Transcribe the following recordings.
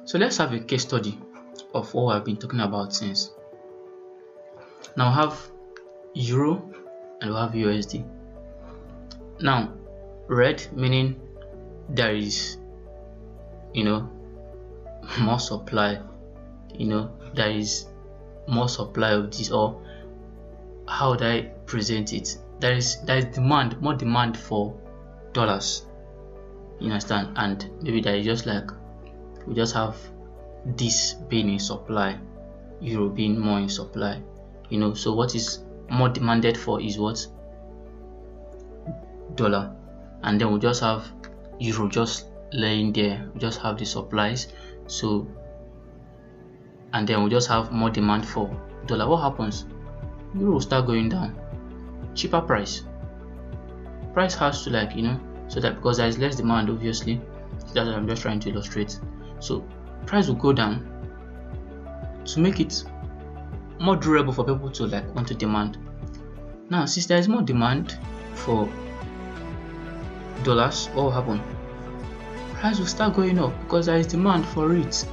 So let's have a case study of what I've been talking about since. Now I have Euro and we have USD. Now red meaning there is more supply, there is more supply of this, or how would I present it? There is more demand for dollars, you understand, and maybe there is just like we just have this being in supply, euro being more in supply, so what is more demanded for is what? Dollar. And then we just have euro just laying there, we just have the supplies, so and then we just have more demand for dollar. What happens? Euro will start going down, cheaper price has to so that, because there is less demand, obviously, that's what I'm just trying to illustrate. So price will go down to make it more durable for people to want to demand. Now since there is more demand for dollars, what will happen? Price will start going up because there is demand for it.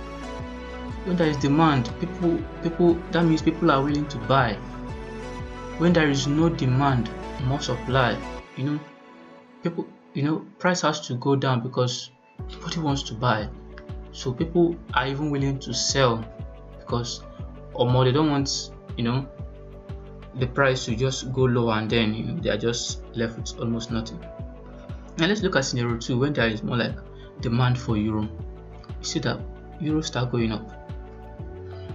When there is demand, people that means people are willing to buy. When there is no demand, more supply, people, price has to go down because nobody wants to buy. So people are even willing to sell because they don't want the price to just go low, and then they are just left with almost nothing. Now let's look at scenario 2, when there is more demand for euro. You see that euro start going up,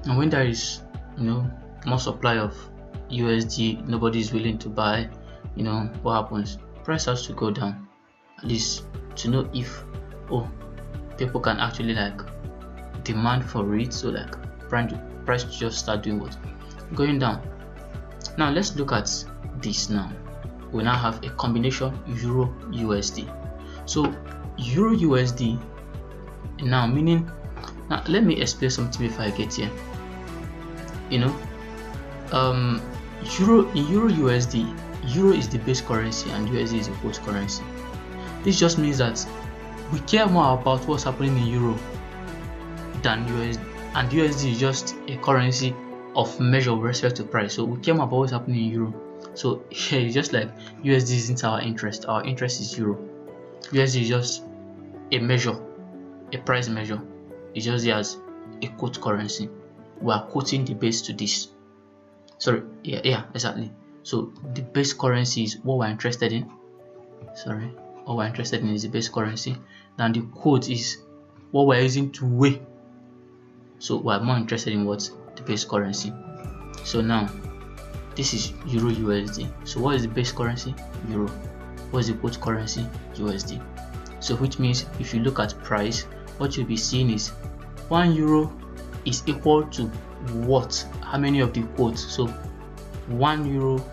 and when there is more supply of USD, nobody is willing to buy. What happens? Price has to go down, at least to know if people can actually demand for it, so price just start doing what? Going down. Now let's look at this. Now we now have a combination euro USD. So euro USD now meaning, now let me explain something before I get here. Euro USD, euro is the base currency and USD is the quote currency. This just means that we care more about what's happening in euro than USD, and USD is just a currency of measure with respect to price. So we care more about what's happening in euro. So here it's just like USD isn't our interest. Our interest is euro. USD is just a measure, a price measure. It's just there as a quote currency. We are quoting the base to this. Sorry, yeah, exactly. So the base currency is what we're interested in. What we're interested in is the base currency. Then the quote is what we're using to weigh. So we're more interested in what? The base currency. So now this is euro USD. So what is the base currency? Euro. What is the quote currency? USD. So which means if you look at price, what you'll be seeing is 1 euro is equal to what? How many of the quotes? So 1 euro.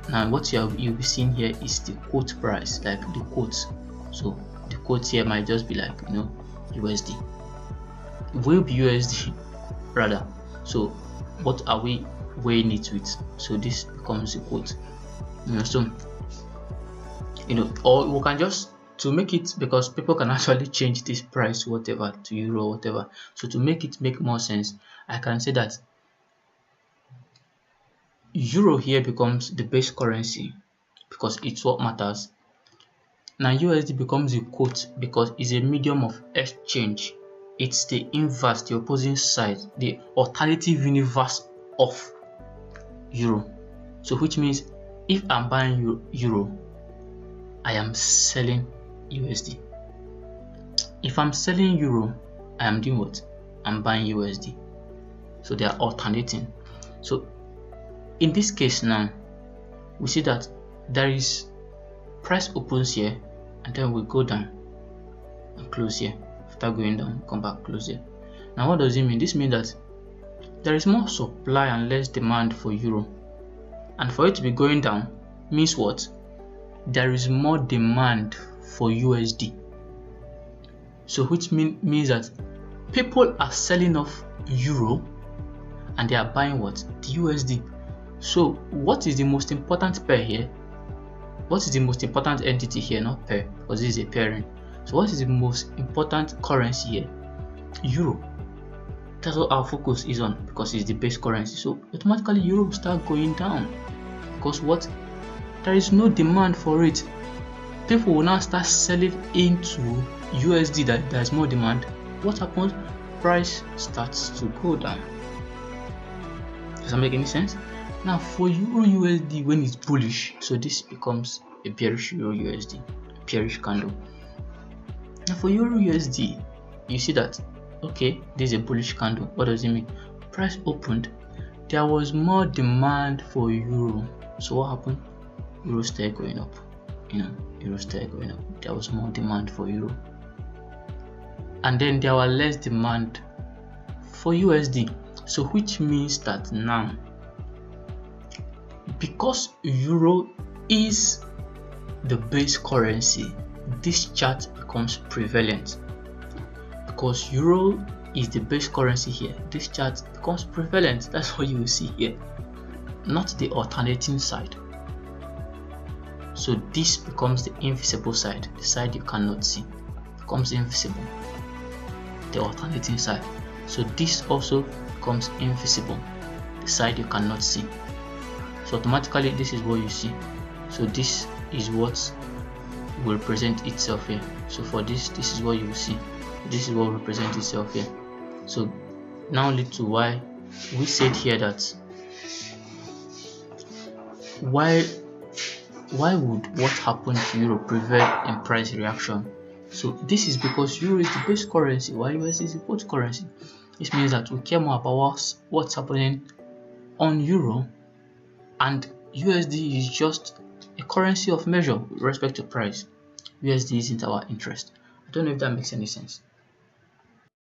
Now what you'll be seeing here is the quote price, the quotes. So the quote here might just be USD. It will be USD rather. So what are we weighing it with? So this becomes the quote. So or we can just, to make it, because people can actually change this price whatever to euro whatever. So to make it make more sense, I can say that euro here becomes the base currency because it's what matters. Now USD becomes the quote because it's a medium of exchange. It's the inverse, the opposing side, the alternative universe of euro. So which means if I'm buying euro, I am selling USD. If I'm selling euro, I am doing what? I'm buying USD. So they are alternating. So in this case now, we see that there is price opens here and then we go down and close here. After going down, come back, close here. Now what does it mean? This means that there is more supply and less demand for euro, and for it to be going down means what? There is more demand for USD. So which means that people are selling off euro and they are buying what? The USD. So what is the most important pair here? What is the most important entity here? Not pair, because this is a pairing. So what is the most important currency here? Euro. That's what our focus is on because it's the base currency. So automatically euro will start going down because what? There is no demand for it. People will now start selling into USD that there's more demand. What happens? Price starts to go down. Does that make any sense? Now for Euro USD, when it's bullish, so this becomes a bearish Euro USD, bearish candle. Now for Euro USD, you see that okay, this is a bullish candle. What does it mean? Price opened, there was more demand for euro. So what happened? Euro started going up. Euro started going up. There was more demand for euro, and then there was less demand for USD. So which means that now, because euro is the base currency, this chart becomes prevalent. Because euro is the base currency here, this chart becomes prevalent. That's what you will see here, not the alternating side. So this becomes the invisible side, the side you cannot see becomes invisible, the alternating side. So this also becomes invisible, the side you cannot see. So automatically this is what you see. So this is what will represent itself here. So for this is what you will see. This is what will represent itself here. So now lead to why we said here that why would what happened to euro prevail in price reaction. So this is because euro is the base currency while USD is the support currency. This means that we care more about what's happening on euro, and USD is just a currency of measure with respect to price. USD isn't our interest. I don't know if that makes any sense.